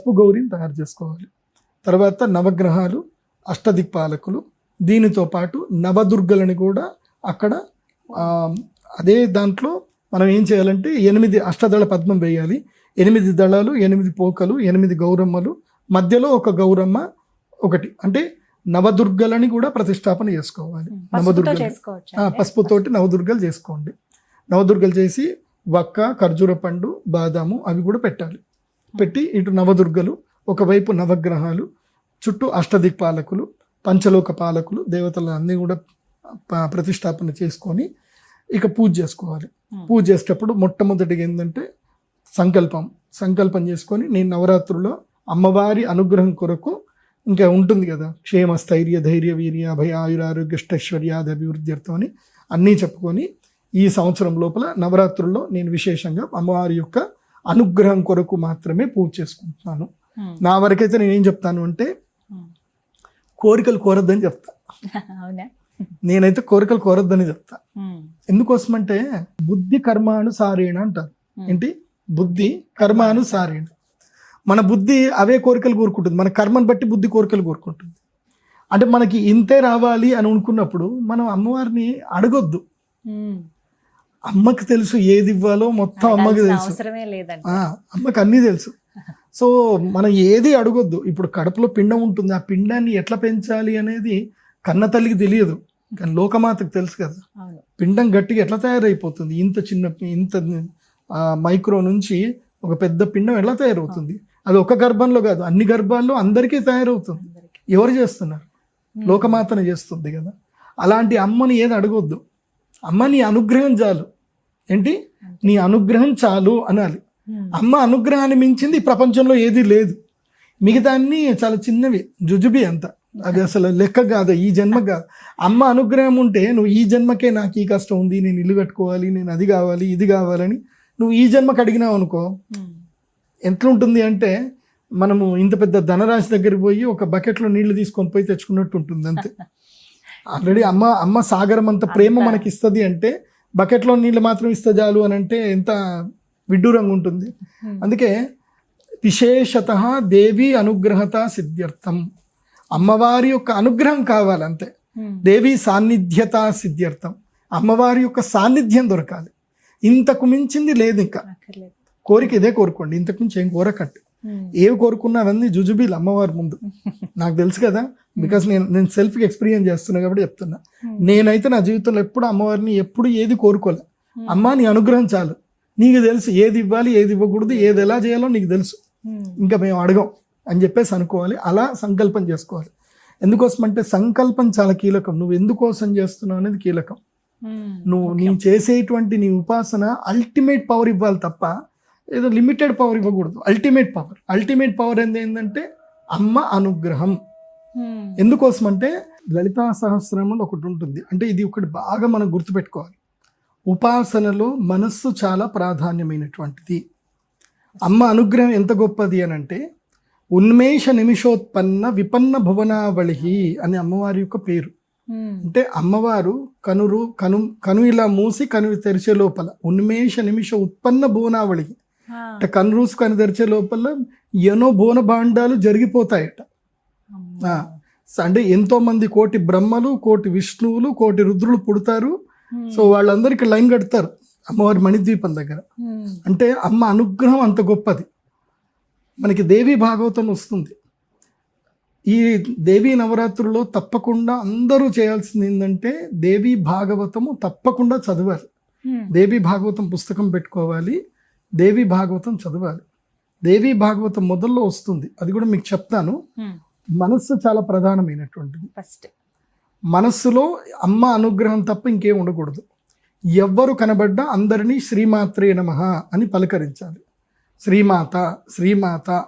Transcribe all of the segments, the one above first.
పసుపు గౌరిని తయారు చేసుకోవాలి. తర్వాత నవగ్రహాలు, అష్టదిక్పాలకులు, దీనితో పాటు నవదుర్గలని కూడా అక్కడ అదే దాంట్లో మనం ఏం చేయాలంటే 8 అష్టదళ పద్మం వేయాలి. 8 దళాలు, 8 పోకలు, 8 గౌరమ్మలు, మధ్యలో ఒక గౌరమ్మ ఒకటి. అంటే నవదుర్గలని కూడా ప్రతిష్టాపన చేసుకోవాలి. నవదుర్గలు పసుపుతోటి నవదుర్గలు చేసుకోండి. నవదుర్గలు చేసి వక్క, ఖర్జూర పండు, బాదాము అవి కూడా పెట్టాలి. పెట్టి ఇటు నవదుర్గలు, ఒకవైపు నవగ్రహాలు, చుట్టూ అష్టదిక్పాలకులు, పంచలోక పాలకులు, దేవతలు అన్నీ కూడా ప్రతిష్టాపన చేసుకొని ఇక పూజ చేసుకోవాలి. పూజ చేసేటప్పుడు మొట్టమొదటిగా ఏంటంటే సంకల్పం చేసుకొని నేను నవరాత్రుల్లో అమ్మవారి అనుగ్రహం కొరకు ఇంకా ఉంటుంది కదా, క్షేమ, స్థైర్య, ధైర్య, వీర్య, అభయ, ఆయురారోగ్య, అష్టైశ్వర్యాది అభివృద్ధ్యర్థం అని అన్నీ చెప్పుకొని ఈ సంవత్సరం లోపల నవరాత్రుల్లో నేను విశేషంగా అమ్మవారి యొక్క అనుగ్రహం కొరకు మాత్రమే పూజ చేసుకుంటున్నాను. నా వరకైతే నేనేం చెప్తాను అంటే కోరికలు కోరద్దని చెప్తా. నేనైతే కోరికలు కోరద్దని చెప్తా. ఎందుకోసమంటే బుద్ధి కర్మానుసారేణ అంటారు. ఏంటి? బుద్ధి కర్మానుసారేణ. మన బుద్ధి అవే కోరికలు కోరుకుంటుంది, మన కర్మను బట్టి బుద్ధి కోరికలు కోరుకుంటుంది. అంటే మనకి ఇంతే రావాలి అని అనుకున్నప్పుడు మనం అమ్మవారిని అడగొద్దు. అమ్మకి తెలుసు ఏది ఇవ్వాలో, మొత్తం అమ్మకి తెలుసు, అమ్మకి అన్నీ తెలుసు. సో మనం ఏది అడగొద్దు. ఇప్పుడు కడుపులో పిండం ఉంటుంది, ఆ పిండాన్ని ఎట్లా పెంచాలి అనేది కన్న తల్లికి తెలియదు, కానీ లోకమాతకు తెలుసు కదా. పిండం గట్టిగా ఎట్లా తయారైపోతుంది, ఇంత మైక్రో నుంచి ఒక పెద్ద పిండం ఎలా తయారవుతుంది, అది ఒక గర్భంలో కాదు అన్ని గర్భాల్లో అందరికీ తయారవుతుంది. ఎవరు చేస్తున్నారు? లోకమాతను చేస్తుంది కదా. అలాంటి అమ్మని ఏది అడగొద్దు. అమ్మ నీ అనుగ్రహం చాలు. ఏంటి? నీ అనుగ్రహం చాలు అనాలి. అమ్మ అనుగ్రహాన్ని మించింది ఈ ప్రపంచంలో ఏది లేదు. మిగతా అన్ని చాలా చిన్నవి, జుజుబి అంత, అది అసలు లెక్క కాదు, ఈ జన్మ కాదు. అమ్మ అనుగ్రహం ఉంటే నువ్వు ఈ జన్మకే నాకు ఈ కష్టం ఉంది, నేను ఇల్లు కట్టుకోవాలి, నేను అది కావాలి, ఇది కావాలని నువ్వు ఈ జన్మకు అడిగినావు అనుకో, ఎట్లుంటుంది అంటే మనము ఇంత పెద్ద ధనరాశి దగ్గరికి పోయి ఒక బకెట్లో నీళ్లు తీసుకొని పోయి తెచ్చుకున్నట్టు ఉంటుంది అంతే. ఆల్రెడీ అమ్మ సాగరం అంత ప్రేమ మనకి ఇస్తుంది అంటే బకెట్లో నీళ్ళు మాత్రం ఇస్తే చాలు అని అంటే ఎంత విడ్డూరంగా ఉంటుంది. అందుకే విశేషత దేవి అనుగ్రహత సిద్ధ్యర్థం, అమ్మవారి యొక్క అనుగ్రహం కావాలంతే. దేవి సాన్నిధ్యత సిద్ధ్యర్థం, అమ్మవారి యొక్క సాన్నిధ్యం దొరకాలి. ఇంతకు మించింది లేదు. ఇంకా కోరిక ఇదే కోరుకోండి, ఇంతకు మించి ఏం కోరకండి. ఏవి కోరుకున్నా అవన్నీ జుజుబీలు అమ్మవారి ముందు. నాకు తెలుసు కదా, బికాస్ నేను సెల్ఫ్కి ఎక్స్పీరియన్స్ చేస్తున్నా కాబట్టి చెప్తున్నా. నేనైతే నా జీవితంలో ఎప్పుడు అమ్మవారిని ఎప్పుడు ఏది కోరుకోలే. అమ్మ నీ అనుగ్రహం చాలు, నీకు తెలుసు ఏది ఇవ్వాలి, ఏది ఇవ్వకూడదు, ఏది ఎలా చేయాలో నీకు తెలుసు, ఇంకా మేము అడగం అని చెప్పేసి అనుకోవాలి. అలా సంకల్పం చేసుకోవాలి. ఎందుకోసం అంటే సంకల్పం చాలా కీలకం. నువ్వు ఎందుకోసం చేస్తున్నావు అనేది కీలకం. నీ చేసేటువంటి నీ ఉపాసన అల్టిమేట్ పవర్ ఇవ్వాలి తప్ప ఏదో లిమిటెడ్ పవర్ ఇవ్వకూడదు. అల్టిమేట్ పవర్ ఏంటంటే అమ్మ అనుగ్రహం. ఎందుకోసం అంటే లలితా సహస్రనామంలో ఒకటి ఉంటుంది. అంటే ఇది ఒకటి బాగా మనం గుర్తుపెట్టుకోవాలి. ఉపాసనలో మనస్సు చాలా ప్రాధాన్యమైనటువంటిది. అమ్మ అనుగ్రహం ఎంత గొప్పది అని అంటే ఉన్మేష నిమిషోత్పన్న విపన్న భువనావళి అని అమ్మవారి యొక్క పేరు. అంటే అమ్మవారు కను ఇలా మూసి కను తెరిచే లోపల ఉన్మేష నిమిష ఉత్పన్న భువనావళి అంటే కన్రూసు కను తెరిచే లోపల ఎన్నో భువన భాండాలు జరిగిపోతాయట. అంటే ఎంతో మంది కోటి బ్రహ్మలు, కోటి విష్ణువులు, కోటి రుద్రులు పుడతారు. సో వాళ్ళందరికీ లైన్ కడతారు అమ్మవారి మణిద్వీపం దగ్గర. అంటే అమ్మ అనుగ్రహం అంత గొప్పది. మనకి దేవి భాగవతం వస్తుంది. ఈ దేవీ నవరాత్రుల్లో తప్పకుండా అందరూ చేయాల్సింది ఏంటంటే దేవీ భాగవతము తప్పకుండా చదవాలి. దేవీ భాగవతం పుస్తకం పెట్టుకోవాలి, దేవీ భాగవతం చదవాలి. దేవీ భాగవతం మొదల్లో వస్తుంది, అది కూడా మీకు చెప్తాను. మనస్సు చాలా ప్రధానమైనటువంటిది. ఫస్ట్ మనస్సులో అమ్మ అనుగ్రహం తప్ప ఇంకేం ఉండకూడదు. ఎవ్వరు కనబడ్డా అందరినీ శ్రీమాత్రే నమః అని పలకరించాలి. శ్రీమాత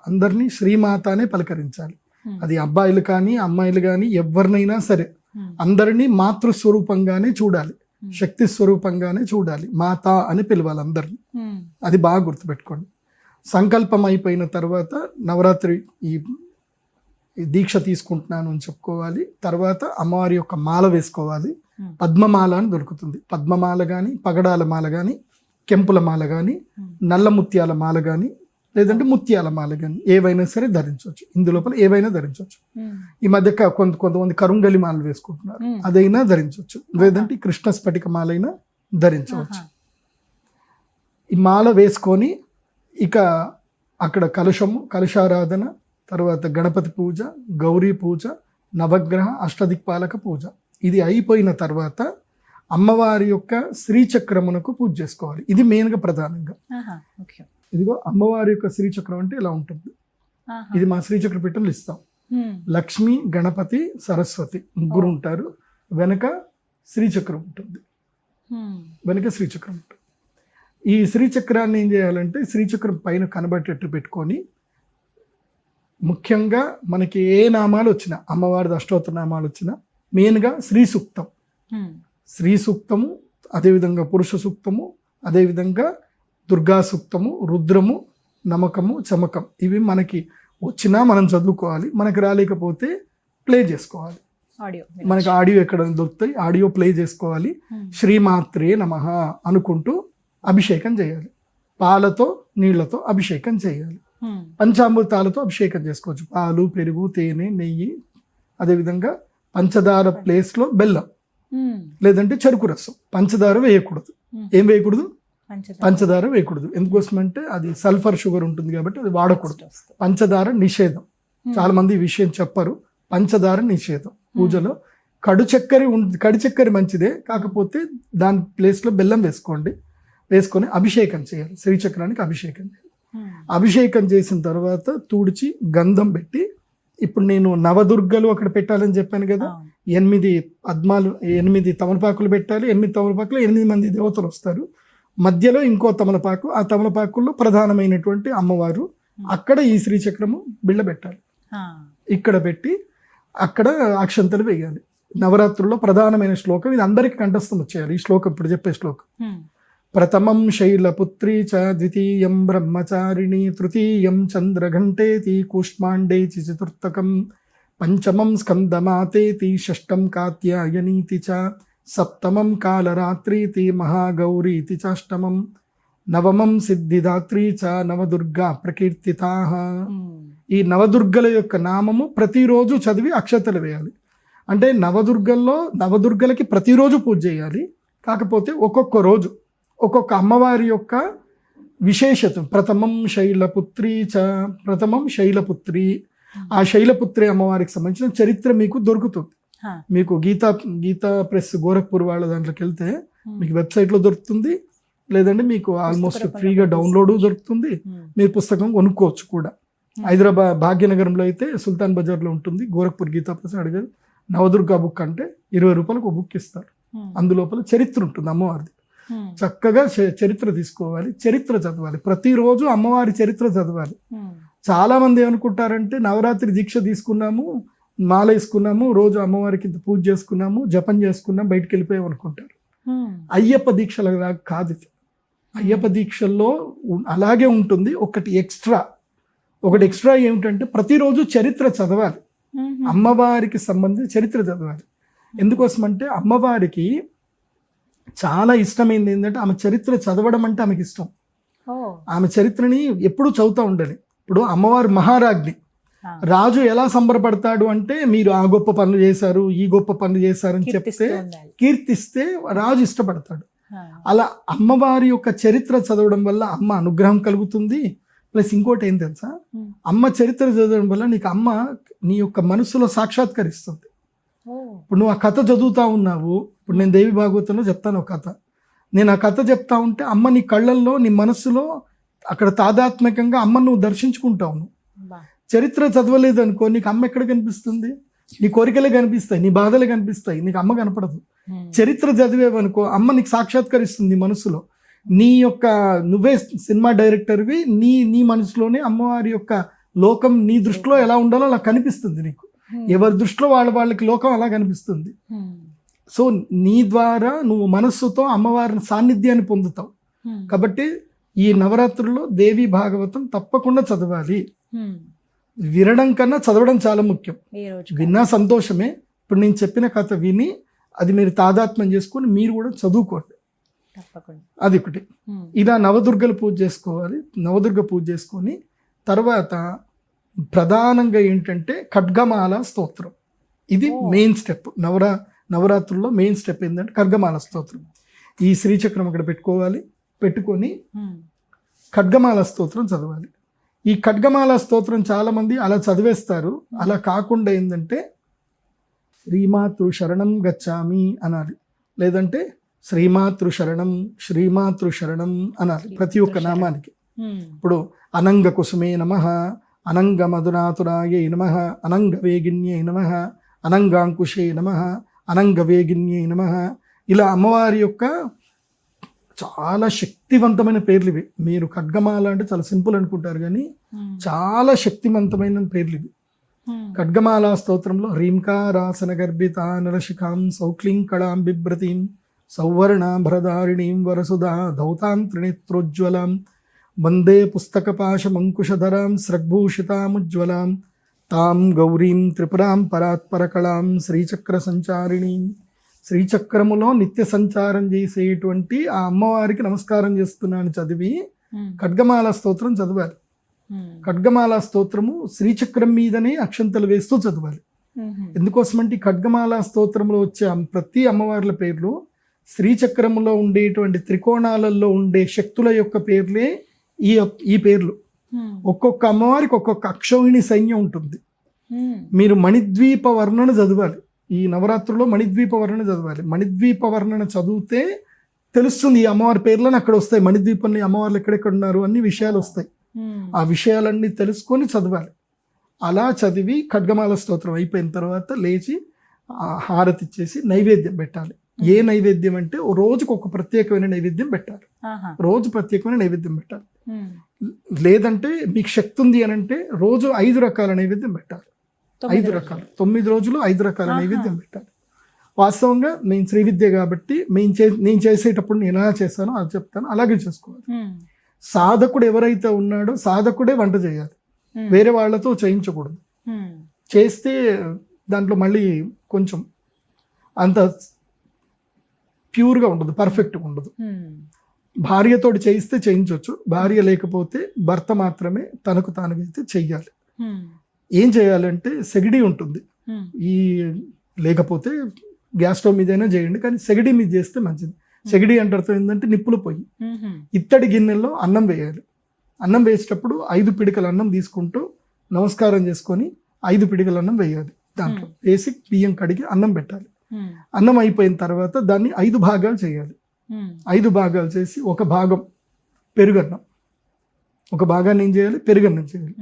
అందరినీ శ్రీమాత అనే పలకరించాలి. అది అబ్బాయిలు కానీ అమ్మాయిలు కానీ ఎవరినైనా సరే అందరినీ మాతృస్వరూపంగానే చూడాలి, శక్తి స్వరూపంగానే చూడాలి, మాత అని పిలవాలి అందరినీ. అది బాగా గుర్తుపెట్టుకోండి. సంకల్పం అయిపోయిన తర్వాత నవరాత్రి ఈ దీక్ష తీసుకుంటున్నాను అని చెప్పుకోవాలి. తర్వాత అమ్మవారి యొక్క మాల వేసుకోవాలి. పద్మమాల అని దొరుకుతుంది. పద్మమాల కానీ, పగడాల మాల కానీ, కెంపుల మాల కానీ, నల్ల ముత్యాల మాల కానీ, లేదంటే ముత్యాల మాల కానీ ఏవైనా సరే ధరించవచ్చు. ఇందులోపల ఏవైనా ధరించవచ్చు. ఈ మధ్య కొంతమంది కరుంగలి మాలలు వేసుకుంటున్నారు, అదైనా ధరించవచ్చు. లేదంటే కృష్ణ స్ఫటిక మాలైనా ధరించవచ్చు. ఈ మాల వేసుకొని ఇక అక్కడ కలశారాధన, తర్వాత గణపతి పూజ, గౌరీ పూజ, నవగ్రహ అష్టదిక్పాలక పూజ, ఇది అయిపోయిన తర్వాత అమ్మవారి యొక్క శ్రీచక్రమునకు పూజ చేసుకోవాలి. ఇది మెయిన్గా ప్రధానంగా. ఇదిగో అమ్మవారి యొక్క శ్రీచక్రం అంటే ఇలా ఉంటుంది. ఇది మా శ్రీచక్ర పీఠంలో ఇస్తాం. లక్ష్మి, గణపతి, సరస్వతి ముగ్గురు ఉంటారు. వెనక శ్రీచక్రం ఉంటుంది. ఈ శ్రీచక్రాన్ని ఏం చేయాలంటే శ్రీచక్రం పైన కనబడేటట్టు పెట్టుకొని, ముఖ్యంగా మనకి ఏ నామాలు వచ్చినా, అమ్మవారి అష్టోత్తర నామాలు వచ్చినా మెయిన్గా శ్రీ సూక్తము, అదేవిధంగా పురుష సూక్తము, అదేవిధంగా దుర్గా సూక్తము, రుద్రము, నమకము, చమకం, ఇవి మనకి వచ్చినా మనం చదువుకోవాలి. మనకి రాలేకపోతే ప్లే చేసుకోవాలి. మనకి ఆడియో ఎక్కడ దొరుకుతాయి, ఆడియో ప్లే చేసుకోవాలి. శ్రీమాత్రే నమః అనుకుంటూ అభిషేకం చేయాలి. పాలతో నీళ్లతో అభిషేకం చేయాలి. పంచామృతాలతో అభిషేకం చేసుకోవచ్చు. పాలు, పెరుగు, తేనె, నెయ్యి, అదేవిధంగా పంచదార ప్లేస్లో బెల్లం, లేదంటే చెరుకు రసం. పంచదార వేయకూడదు. ఏం వేయకూడదు? పంచదార వేయకూడదు. ఎందుకోసం అంటే అది సల్ఫర్ షుగర్ ఉంటుంది కాబట్టి అది వాడకూడదు. పంచదార నిషేధం. చాలా మంది ఈ విషయం చెప్పరు. పంచదార నిషేధం. పూజలో కడు చక్కెర మంచిదే, కాకపోతే దాని ప్లేస్లో బెల్లం వేసుకొని అభిషేకం చేయాలి. శ్రీచక్రానికి అభిషేకం చేయాలి. అభిషేకం చేసిన తర్వాత తుడిచి గంధం పెట్టి, ఇప్పుడు నేను నవదుర్గలు అక్కడ పెట్టాలని చెప్పాను కదా, 8 తమలపాకులు పెట్టాలి. 8 తమలపాకులు 8 మంది దేవతలు వస్తారు. మధ్యలో ఇంకో తమలపాకు, ఆ తమలపాకుల్లో ప్రధానమైనటువంటి అమ్మవారు. అక్కడ ఈ శ్రీచక్రము బిళ్ళ పెట్టాలి. ఇక్కడ పెట్టి అక్కడ అక్షంతలు వేయాలి. నవరాత్రుల్లో ప్రధానమైన శ్లోకం ఇది, అందరికీ కంఠస్థం వచ్చేయాలి. ఈ శ్లోకం ఇప్పుడు చెప్పే శ్లోకం. ప్రథమం శైలపుత్రీ చ, ద్వితీయం బ్రహ్మచారిణి, తృతీయం చంద్రఘంటేతి, కూష్మాండేతి చతుర్థకం, పంచమం స్కందమాతేతి, షష్టం కాత్యాయనీతి చ, సప్తమం కాలరాత్రీతి, మహాగౌరీతి చాష్టమం, నవమం సిద్ధిదాత్రీ చ, నవదుర్గా ప్రకీర్తితాః. ఈ నవదుర్గల యొక్క నామము ప్రతిరోజు చదివి అక్షతలు వేయాలి. అంటే నవదుర్గలకి ప్రతిరోజు పూజ చేయాలి. కాకపోతే ఒక్కొక్క రోజు ఒక్కొక్క అమ్మవారి యొక్క విశేషత. ప్రథమం శైలపుత్రి, ఆ శైలపుత్రి అమ్మవారికి సంబంధించిన చరిత్ర మీకు దొరుకుతుంది. మీకు గీతా ప్రెస్ గోరఖ్పూర్ వాళ్ళ దాంట్లోకి వెళ్తే మీకు వెబ్సైట్లో దొరుకుతుంది, లేదంటే మీకు ఆల్మోస్ట్ ఫ్రీగా డౌన్లోడ్ దొరుకుతుంది. మీరు పుస్తకం కొనుక్కోవచ్చు కూడా. హైదరాబాద్ భాగ్యనగరంలో అయితే సుల్తాన్ బజార్లో ఉంటుంది గోరఖ్పూర్ గీతా ప్రెస్. అడిగేది నవదుర్గా బుక్ అంటే 20 రూపాయలకు ఒక బుక్ ఇస్తారు. అందులోపల చరిత్ర ఉంటుంది అమ్మవారిది. చక్కగా చరిత్ర తీసుకోవాలి, చరిత్ర చదవాలి. ప్రతిరోజు అమ్మవారి చరిత్ర చదవాలి. చాలా మంది ఏమనుకుంటారంటే నవరాత్రి దీక్ష తీసుకున్నాము, మాల వేసుకున్నాము, రోజు అమ్మవారికి పూజ చేసుకున్నాము, జపం చేసుకున్నాం, బయటికి వెళ్ళిపోయాం అనుకుంటారు. అయ్యప్ప దీక్షల కాదు. అయ్యప్ప దీక్షల్లో అలాగే ఉంటుంది. ఒకటి ఎక్స్ట్రా ఏమిటంటే ప్రతిరోజు చరిత్ర చదవాలి. అమ్మవారికి సంబంధించి చరిత్ర చదవాలి. ఎందుకోసం అంటే అమ్మవారికి చాలా ఇష్టమైంది ఏంటంటే ఆమె చరిత్ర చదవడం అంటే ఆమెకి ఇష్టం. ఆమె చరిత్రని ఎప్పుడు చదువుతూ ఉండాలి. ఇప్పుడు అమ్మవారు మహారాజ్ఞి. రాజు ఎలా సంబరపడతాడు అంటే మీరు ఆ గొప్ప పనులు చేశారు, ఈ గొప్ప పనులు చేశారని చెప్తే, కీర్తిస్తే రాజు ఇష్టపడతాడు. అలా అమ్మవారి యొక్క చరిత్ర చదవడం వల్ల అమ్మ అనుగ్రహం కలుగుతుంది. ప్లస్ ఇంకోటి ఏం తెలుసా, అమ్మ చరిత్ర చదవడం వల్ల నీకు అమ్మ నీ యొక్క మనసులో సాక్షాత్కరిస్తుంది. ఇప్పుడు నువ్వు ఆ కథ చదువుతా ఉన్నావు. ఇప్పుడు నేను దేవి భాగవతంలో చెప్తాను ఒక కథ. నేను ఆ కథ చెప్తా ఉంటే అమ్మ నీ కళ్ళల్లో, నీ మనస్సులో అక్కడ తాదాత్మ్యకంగా అమ్మ నువ్వు దర్శించుకుంటావు. చరిత్ర చదవలేదు అనుకో, నీకు అమ్మ ఎక్కడ కనిపిస్తుంది? నీ కోరికలే కనిపిస్తాయి, నీ బాధలే కనిపిస్తాయి, నీకు అమ్మ కనపడదు. చరిత్ర చదివేవనుకో అమ్మ నీకు సాక్షాత్కరిస్తుంది మనసులో. నీ యొక్క నువ్వే సినిమా డైరెక్టర్వి, నీ మనసులోనే అమ్మవారి యొక్క లోకం నీ దృష్టిలో ఎలా ఉండాలో అలా కనిపిస్తుంది నీకు. ఎవరి దృష్టిలో వాళ్ళకి లోకం అలా కనిపిస్తుంది. సో నీ ద్వారా నువ్వు మనస్సుతో అమ్మవారి సాన్నిధ్యాన్ని పొందుతావు. కాబట్టి ఈ నవరాత్రుల్లో దేవి భాగవతం తప్పకుండా చదవాలి. వినడం కన్నా చదవడం చాలా ముఖ్యం. విన్నా సంతోషమే. ఇప్పుడు నేను చెప్పిన కథ విని అది మీరు తాదాత్మ్యం చేసుకొని మీరు కూడా చదువుకోండి. అది ఒకటి. ఇలా నవదుర్గల పూజ చేసుకోవాలి. నవదుర్గ పూజ చేసుకొని తర్వాత ప్రధానంగా ఏంటంటే ఖడ్గమాల స్తోత్రం. ఇది మెయిన్ స్టెప్. నవరాత్రుల్లో మెయిన్ స్టెప్ ఏంటంటే ఖడ్గమాల స్తోత్రం. ఈ శ్రీచక్రం అక్కడ పెట్టుకొని ఖడ్గమాల స్తోత్రం చదవాలి. ఈ ఖడ్గమాల స్తోత్రం చాలామంది అలా చదివేస్తారు. అలా కాకుండా ఏంటంటే శ్రీమాతృ శరణం గచ్చామి అనాలి, లేదంటే శ్రీమాతృ శరణం అనాలి ప్రతి ఒక్క నామానికి. ఇప్పుడు అనంగ కుసుమే నమః, అనంగ మధునాతురాయే నమః, అనంగ వేగిన్యే నమః, అనంగాంకుశే నమః, అనంగ వేగిన్యే నమః. ఇలా అమ్మవారి యొక్క చాలా శక్తివంతమైన పేర్లు ఇవి. మీరు ఖడ్గమాల అంటే చాలా సింపుల్ అనుకుంటారు, కానీ చాలా శక్తివంతమైన పేర్లు ఇవి. ఖడ్గమాల స్తోత్రంలో హ్రీంకారాసన గర్భిత నరశిఖాం సౌక్లీం కళాం బిభ్రతీం సౌవర్ణాభరధారిణీం వరసుధా ధౌతాం త్రినేత్రోజ్వలాం వందే పుస్తకపాశమంకుశధరాం స్రగ్భూషితాముజ్వలాం తాం గౌరీం త్రిపురాం పరాత్పరకళాం శ్రీచక్ర సంచారిణీం. శ్రీచక్రములో నిత్య సంచారం చేసేటువంటి ఆ అమ్మవారికి నమస్కారం చేస్తున్నాను చదివి ఖడ్గమాల స్తోత్రం చదవాలి. ఖడ్గమాల స్తోత్రము శ్రీచక్రం మీదనే అక్షంతలు వేస్తూ చదవాలి. ఎందుకోసమంటే ఖడ్గమాల స్తోత్రంలో వచ్చే ప్రతి అమ్మవార్ల పేర్లు శ్రీచక్రములో ఉండేటువంటి త్రికోణాలలో ఉండే శక్తుల యొక్క పేర్లే ఈ పేర్లు. ఒక్కొక్క అమ్మవారికి ఒక్కొక్క అక్షౌహిణి సైన్యం ఉంటుంది. మీరు మణిద్వీప వర్ణన చదవాలి. ఈ నవరాత్రుల్లో మణిద్వీప వర్ణన చదవాలి. మణిద్వీప వర్ణన చదివితే తెలుస్తుంది ఈ అమ్మవారి పేర్లను అక్కడ వస్తాయి. మణిద్వీపంలో అమ్మవార్లు ఎక్కడెక్కడ ఉన్నారు అన్ని విషయాలు వస్తాయి. ఆ విషయాలన్నీ తెలుసుకొని చదవాలి. అలా చదివి ఖడ్గమాల స్తోత్రం అయిపోయిన తర్వాత లేచి హారతి ఇచ్చేసి నైవేద్యం పెట్టాలి. ఏ నైవేద్యం అంటే రోజుకు ఒక ప్రత్యేకమైన నైవేద్యం పెట్టాలి. రోజు ప్రత్యేకమైన నైవేద్యం పెట్టాలి. లేదంటే మీకు శక్తి ఉంది అని అంటే రోజు 5 రకాల నైవేద్యం పెట్టాలి. 5 రకాలు 9 రోజులు 5 రకాల నైవేద్యం పెట్టాలి. వాస్తవంగా నేను శ్రీ విద్య కాబట్టి నేను చేసేటప్పుడు నేను ఎలా చేస్తానో అది చెప్తాను, అలాగే చేసుకోవాలి. సాధకుడు ఎవరైతే ఉన్నాడో సాధకుడే వంట చేయాలి, వేరే వాళ్ళతో చేయించకూడదు. చేస్తే దాంట్లో మళ్ళీ కొంచెం అంత ప్యూర్గా ఉండదు, పర్ఫెక్ట్గా ఉండదు. భార్యతోటి చేయిస్తే చేయించవచ్చు, భార్య లేకపోతే భర్త మాత్రమే తనకు తానుగా అయితే చెయ్యాలి. ఏం చేయాలంటే సెగడి ఉంటుంది, ఈ లేకపోతే గ్యాస్ స్టవ్ మీదైనా చేయండి, కానీ సెగడి మీద చేస్తే మంచిది. సెగడి అంటే అర్థం ఏంటంటే నిప్పులు పొయ్యి. ఇత్తడి గిన్నెల్లో అన్నం వేయాలి. అన్నం వేసేటప్పుడు 5 పిడికల అన్నం తీసుకుంటూ నమస్కారం చేసుకొని 5 పిడికల అన్నం వేయాలి. దాంట్లో వేసి బియ్యం కడిగి అన్నం పెట్టాలి. అన్నం అయిపోయిన తర్వాత దాన్ని 5 భాగాలు చేయాలి. 5 భాగాలు చేసి ఒక భాగం పెరుగన్నం, ఒక భాగాన్ని ఏం చేయాలి, పెరుగన్నం చేయాలి.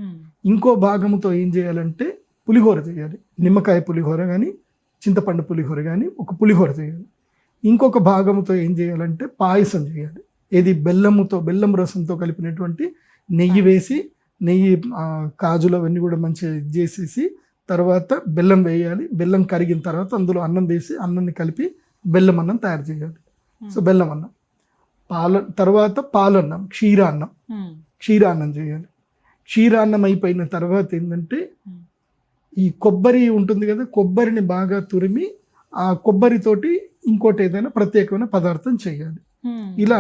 ఇంకో భాగంతో ఏం చేయాలంటే పులిహోర చేయాలి. నిమ్మకాయ పులిహోర కానీ చింతపండు పులిహోర కానీ ఒక పులిహోర చేయాలి. ఇంకొక భాగంతో ఏం చేయాలంటే పాయసం చేయాలి. ఏది బెల్లం రసంతో కలిపినటువంటి నెయ్యి వేసి, నెయ్యి కాజులు అవన్నీ కూడా మంచిగా చేసేసి తర్వాత బెల్లం వేయాలి. బెల్లం కరిగిన తర్వాత అందులో అన్నం వేసి అన్నాన్ని కలిపి బెల్లం అన్నం తయారు చేయాలి. సో బెల్లం అన్నం. తర్వాత పాలన్నం, క్షీరాన్నం చేయాలి. క్షీరాన్నం అయిపోయిన తర్వాత ఏంటంటే ఈ కొబ్బరి ఉంటుంది కదా, కొబ్బరిని బాగా తురిమి ఆ కొబ్బరితోటి ఇంకోటి ఏదైనా ప్రత్యేకమైన పదార్థం చేయాలి. ఇలా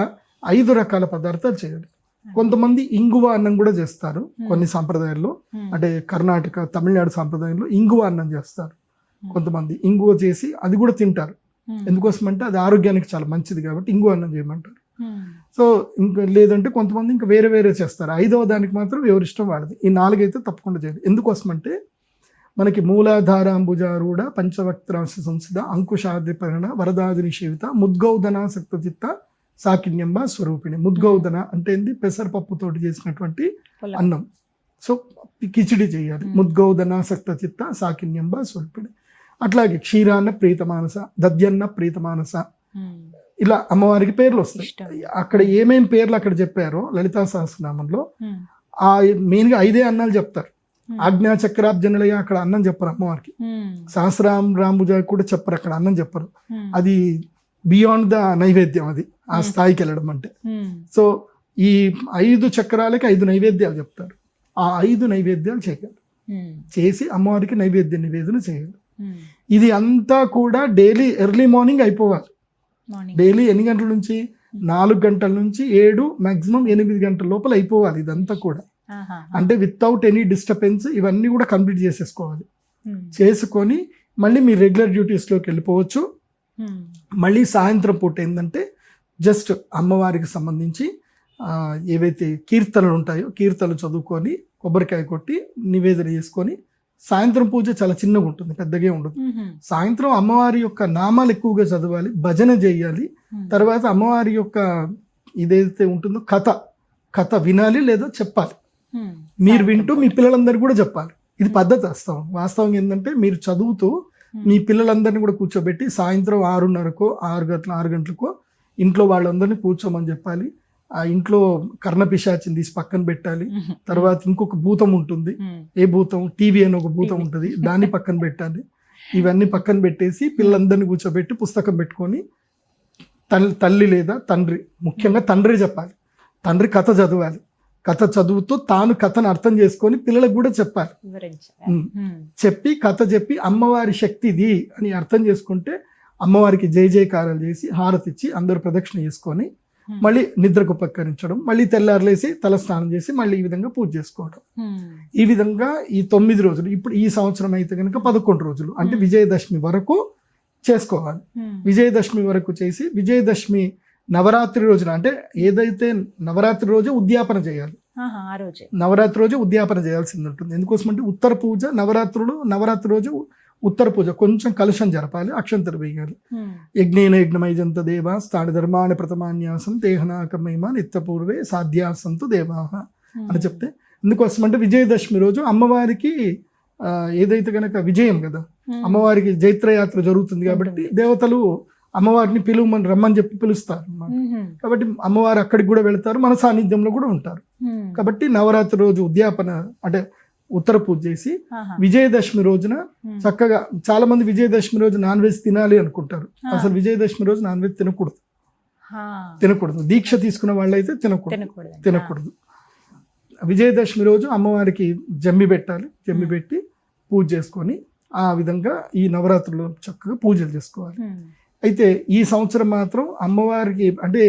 5 రకాల పదార్థాలు చేయాలి. కొంతమంది ఇంగువ అన్నం కూడా చేస్తారు. కొన్ని సాంప్రదాయాల్లో అంటే కర్ణాటక, తమిళనాడు సాంప్రదాయంలో ఇంగువ అన్నం చేస్తారు. కొంతమంది ఇంగువ చేసి అది కూడా తింటారు. ఎందుకోసం అంటే అది ఆరోగ్యానికి చాలా మంచిది కాబట్టి ఇంగువ అన్నం చేయమంటారు. సో ఇంకా లేదంటే కొంతమంది ఇంకా వేరే చేస్తారు. 5వ దానికి మాత్రం ఎవరిష్టం వాడదు. ఈ 4 అయితే తప్పకుండా చేయాలి. ఎందుకోసం అంటే మనకి మూలాధారాంబుజారూఢ పంచవక్త్రాంశ సంస్థ అంకుశాద్రిపరణ వరదాదిని సేవిత ముద్గౌదన సక్తచిత్త సాకిన్యంబ స్వరూపిణి. ముద్గౌదన అంటే ఏంది, పెసరపప్పుతోటి చేసినటువంటి అన్నం. సో కిచిడి చేయాలి. ముద్గౌదన సక్తచిత్త సాకిన్యంబ స్వరూపిణి. అట్లాగే క్షీరాన్న ప్రీతమానస, దద్యన్న ప్రీతమానస, ఇలా అమ్మవారికి పేర్లు వస్తాయి. అక్కడ ఏమేం పేర్లు అక్కడ చెప్పారో లలితా సహస్రనామంలో ఆ మెయిన్గా 5 అన్నాలు చెప్తారు. ఆజ్ఞా చక్రాబ్జనలయ అక్కడ అన్నం చెప్పరు అమ్మవారికి. సహస్రాం రాంబుజ కూడా చెప్పరు, అక్కడ అన్నం చెప్పరు. అది బియాండ్ ద నైవేద్యం, అది ఆ స్థాయికి వెళ్ళడం అంటే. సో ఈ 5 చక్రాలకి 5 నైవేద్యాలు చెప్తారు. ఆ 5 నైవేద్యాలు చేయాలి. చేసి అమ్మవారికి నివేదన చేయాలి. ఇది అంతా కూడా డైలీ ఎర్లీ మార్నింగ్ అయిపోవాలి. డైలీ ఎన్ని గంటల నుంచి 4 గంటల నుంచి 7 మ్యాక్సిమం 8 గంటల లోపల అయిపోవాలి ఇదంతా కూడా. అంటే వితౌట్ ఎనీ డిస్టర్బెన్స్ ఇవన్నీ కూడా కంప్లీట్ చేసేసుకోవాలి. చేసుకొని మళ్ళీ మీరు రెగ్యులర్ డ్యూటీస్లోకి వెళ్ళిపోవచ్చు. మళ్ళీ సాయంత్రం పూట ఏంటంటే జస్ట్ అమ్మవారికి సంబంధించి ఏవైతే కీర్తనలు ఉంటాయో కీర్తనలు చదువుకొని కొబ్బరికాయ కొట్టి నివేదన చేసుకొని, సాయంత్రం పూజ చాలా చిన్నగా ఉంటుంది, పెద్దగా ఉండదు. సాయంత్రం అమ్మవారి యొక్క నామాలు ఎక్కువగా చదవాలి, భజన చేయాలి. తర్వాత అమ్మవారి యొక్క ఇదైతే ఉంటుందో కథ వినాలి లేదా చెప్పాలి. మీరు వింటూ మీ పిల్లలందరికీ కూడా చెప్పాలి. ఇది పద్ధతి. వాస్తవం ఏంటంటే మీరు చదువుతూ మీ పిల్లలందరినీ కూడా కూర్చోబెట్టి సాయంత్రం 6:30కో 6 గంటలకో ఇంట్లో వాళ్ళందరినీ కూర్చోమని చెప్పాలి. ఆ ఇంట్లో కర్ణపిశాచిని తీసి పక్కన పెట్టాలి. తర్వాత ఇంకొక భూతం ఉంటుంది. ఏ భూతం? టీవీ అని ఒక భూతం ఉంటుంది, దాన్ని పక్కన పెట్టాలి. ఇవన్నీ పక్కన పెట్టేసి పిల్లలందరినీ కూర్చోబెట్టి పుస్తకం పెట్టుకొని తల్లి లేదా తండ్రి, ముఖ్యంగా తండ్రి చెప్పాలి. తండ్రి కథ చదవాలి. కథ చదువుతూ తాను కథను అర్థం చేసుకొని పిల్లలకు కూడా చెప్పాలి. చెప్పి కథ చెప్పి అమ్మవారి శక్తి ఇది అని అర్థం చేసుకుంటే అమ్మవారికి జయ జయకారాలు చేసి హారతి ఇచ్చి అందరూ ప్రదక్షిణ చేసుకొని మళ్ళీ నిద్రకు ఉపకరించడం, మళ్ళీ తెల్లారులేసి తల స్నానం చేసి మళ్ళీ ఈ విధంగా పూజ చేసుకోవడం. ఈ విధంగా ఈ 9 రోజులు, ఇప్పుడు ఈ సంవత్సరం అయితే కనుక 11 రోజులు, అంటే విజయదశమి వరకు చేసుకోవాలి. విజయదశమి వరకు చేసి విజయదశమి నవరాత్రి రోజున, అంటే ఏదైతే నవరాత్రి రోజు ఉద్యాపన చేయాలి. నవరాత్రి రోజు ఉద్యాపన చేయాల్సింది ఉంటుంది. ఎందుకోసం అంటే ఉత్తర పూజ నవరాత్రి రోజు ఉత్తర పూజ కొంచెం కలుషం జరపాలి, అక్షంతలు వేయాలి. యజ్ఞేన యజ్ఞమైజంత దేవా స్థాని ధర్మాన్ని ప్రథమాన్యాసం తేహనాకమేమ నిత్యపూర్వే సాధ్యాసంతు దేవాహ అని చెప్తే, ఎందుకోసం అంటే విజయదశమి రోజు అమ్మవారికి ఏదైతే కనుక విజయం కదా, అమ్మవారికి జైత్రయాత్ర జరుగుతుంది కాబట్టి దేవతలు అమ్మవారిని పిలువమని రమ్మని చెప్పి పిలుస్తారు. కాబట్టి అమ్మవారు అక్కడికి కూడా వెళతారు, మన సాన్నిధ్యంలో కూడా ఉంటారు. కాబట్టి నవరాత్రి రోజు ఉద్యాపన అంటే ఉత్తర పూజ చేసి విజయదశమి రోజున చక్కగా, చాలా మంది విజయదశమి రోజు నాన్ వెజ్ తినాలి అనుకుంటారు. అసలు విజయదశమి రోజు నాన్ వెజ్ తినకూడదు. దీక్ష తీసుకున్న వాళ్ళైతే తినకూడదు. విజయదశమి రోజు అమ్మవారికి జమ్మి పెట్టాలి. జమ్మి పెట్టి పూజ చేసుకొని ఆ విధంగా ఈ నవరాత్రులు చక్కగా పూజలు చేసుకోవాలి. అయితే ఈ సంవత్సరం మాత్రం అమ్మవారికి అంటే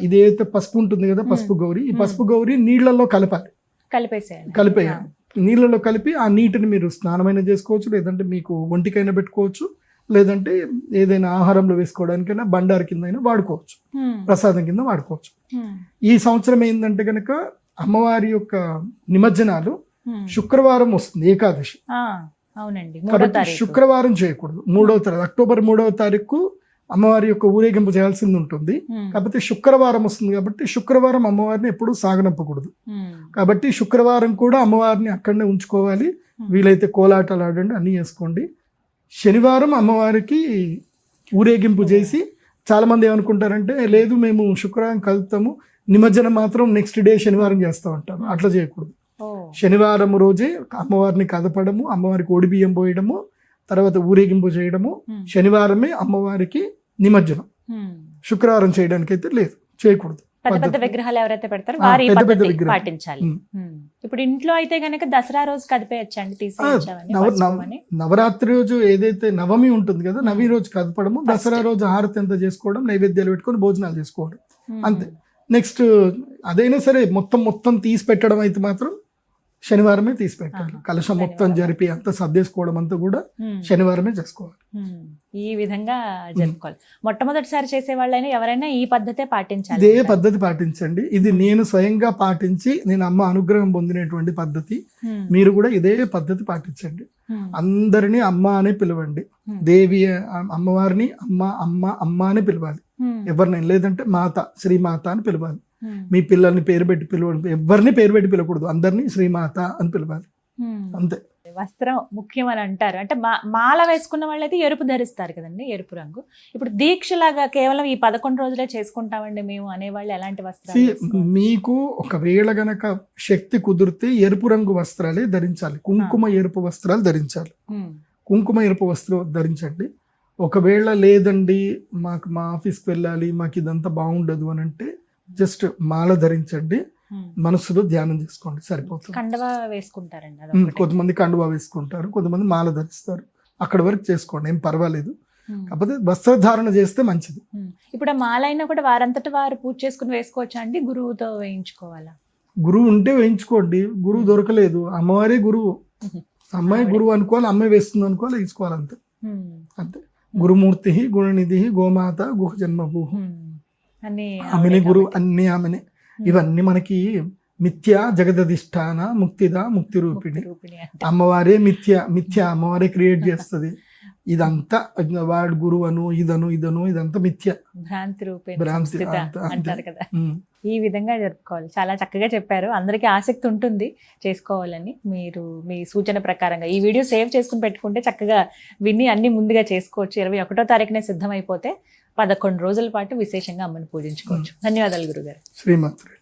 ఇదైతే పసుపు ఉంటుంది కదా, పసుపు గౌరి, ఈ పసుపు గౌరి నీళ్లలో కలిపేయాలి. నీళ్ళలో కలిపి ఆ నీటిని మీరు స్నానమైనా చేసుకోవచ్చు, లేదంటే మీకు ఒంటికైనా పెట్టుకోవచ్చు, లేదంటే ఏదైనా ఆహారంలో వేసుకోవడానికైనా బండారు కింద అయినా వాడుకోవచ్చు, ప్రసాదం కింద వాడుకోవచ్చు. ఈ సంవత్సరం ఏంటంటే కనుక అమ్మవారి యొక్క నిమజ్జనాలు శుక్రవారం వస్తుంది, ఏకాదశి. కాబట్టి శుక్రవారం చేయకూడదు. అక్టోబర్ 3వ తారీఖు అమ్మవారి యొక్క ఊరేగింపు చేయాల్సింది ఉంటుంది. కాబట్టి శుక్రవారం వస్తుంది కాబట్టి శుక్రవారం అమ్మవారిని ఎప్పుడూ సాగనంపకూడదు. కాబట్టి శుక్రవారం కూడా అమ్మవారిని అక్కడనే ఉంచుకోవాలి. వీలైతే కోలాటాలు ఆడండి, అన్నీ చేసుకోండి. శనివారం అమ్మవారికి ఊరేగింపు చేసి, చాలా మంది ఏమనుకుంటారంటే లేదు మేము శుక్రవారం కలుపుతాము, నిమజ్జనం మాత్రం నెక్స్ట్ డే శనివారం చేస్తూ ఉంటారు. అట్లా చేయకూడదు. శనివారం రోజే అమ్మవారిని కదపడము, అమ్మవారికి ఒడి బియ్యం పోయడము, తర్వాత ఊరేగింపు చేయడము. శనివారమే అమ్మవారికి నిమజ్జనం. శుక్రవారం చేయడానికి అయితే లేదు, చేయకూడదు. పెద్ద విగ్రహాలు ఎవరైతే పెడతారో వారి పాటించాలి. ఇప్పుడు ఇంట్లో అయితే గనక దసరా రోజు కదిపేయచ్చండి, నవరాత్రి రోజు ఏదైతే నవమి ఉంటుంది కదా, నవమి రోజు కదపడము, దసరా రోజు హారతి ఎంత చేసుకోవడం, నైవేద్యాలు పెట్టుకొని భోజనాలు చేసుకోవడం, అంతే. నెక్స్ట్ అదైనా సరే మొత్తం తీసి పెట్టడం అయితే మాత్రం శనివారమే తీసి పెట్టాలి. కలశం మొత్తం జరిపి అంతా సర్దేసుకోవడం అంతా కూడా శనివారమే చేసుకోవాలి. ఈ విధంగా జరుపుకోవాలి. మొట్టమొదటిసారి చేసే వాళ్ళైనా ఎవరైనా ఈ పద్ధతే పాటించాలి. ఇదే పద్ధతి పాటించండి. ఇది నేను స్వయంగా పాటించి నేను అమ్మ అనుగ్రహం పొందినటువంటి పద్ధతి. మీరు కూడా ఇదే పద్ధతి పాటించండి. అందరినీ అమ్మ అనే పిలవండి. దేవి అమ్మవారిని అమ్మ అని పిలవాలి. ఎవరినైనా, లేదంటే మాత, శ్రీమాత అని పిలవాలి. మీ పిల్లల్ని పేరు పెట్టి పిలవండి. ఎవరిని పేరు పెట్టి పిలవకూడదు, అందరినీ శ్రీమాత అని పిలవాలి, అంతే. వస్త్రం ముఖ్యం అని అంటారు. అంటే మాల వేసుకున్న వాళ్ళైతే ఎరుపు ధరిస్తారు కదండి, ఎరుపు రంగు. ఇప్పుడు దీక్షలాగా కేవలం ఈ 11 రోజులే చేసుకుంటామండి మేము అనేవాళ్ళు ఎలాంటి వస్త్రాలు? మీకు ఒకవేళ గనక శక్తి కుదిరితే ఎరుపు రంగు వస్త్రాలే ధరించాలి. కుంకుమ ఎరుపు వస్త్రాలు ధరించాలి. కుంకుమ ఎరుపు వస్త్రం ధరించండి. ఒకవేళ లేదండి మాకు మా ఆఫీస్కి వెళ్ళాలి, మాకు ఇదంతా బాగుండదు అని అంటే జస్ట్ మాల ధరించండి, మనసులో ధ్యానం చేసుకోండి, సరిపోతుంది. కండువా వేసుకుంటారండి, కొంతమంది కండువా వేసుకుంటారు, కొంతమంది మాల ధరిస్తారు. అక్కడి వరకు చేసుకోండి, ఏం పర్వాలేదు. కాకపోతే వస్త్రధారణ చేస్తే మంచిది. ఇప్పుడు ఆ మాల అయినా కూడా వారంతట వారు పూజ చేసుకుని వేసుకోవచ్చా అండి, గురువుతో వేయించుకోవాలా? గురువు ఉంటే వేయించుకోండి, గురువు దొరకలేదు, అమ్మవారే గురువు. అమ్మాయి గురువు అనుకోవాలి, అమ్మాయి వేస్తుంది అనుకోవాలి, వేసుకోవాలి అంతే. అంతే. గురుమూర్తి గుణనిధి గోమాత గుహ జన్మభూ, అన్ని ఆమెనే గురువు, అన్ని ఆమెనే. ఇవన్నీ మనకి మిథ్య జగదధిష్టాన ముక్తిద ముక్తి రూపిణి. అమ్మవారే మిథ్య అమ్మవారే క్రియేట్ చేస్తుంది. ఇదంతా వాడు గురువు అను ఇదను ఇదంతా మిథ్య, భ్రాంతి రూపే భ్రాంతి అంటారు కదా. ఈ విధంగా జరుపుకోవాలి. చాలా చక్కగా చెప్పారు. అందరికీ ఆసక్తి ఉంటుంది చేసుకోవాలని. మీరు మీ సూచన ప్రకారంగా ఈ వీడియో సేవ్ చేసుకుని పెట్టుకుంటే చక్కగా విని అన్ని ముందుగా చేసుకోవచ్చు. 21వ తారీఖునే సిద్ధమైపోతే 11 రోజుల పాటు విశేషంగా అమ్మని పూజించుకోవచ్చు. ధన్యవాదాలు గురుగారు. శ్రీమాత్రే.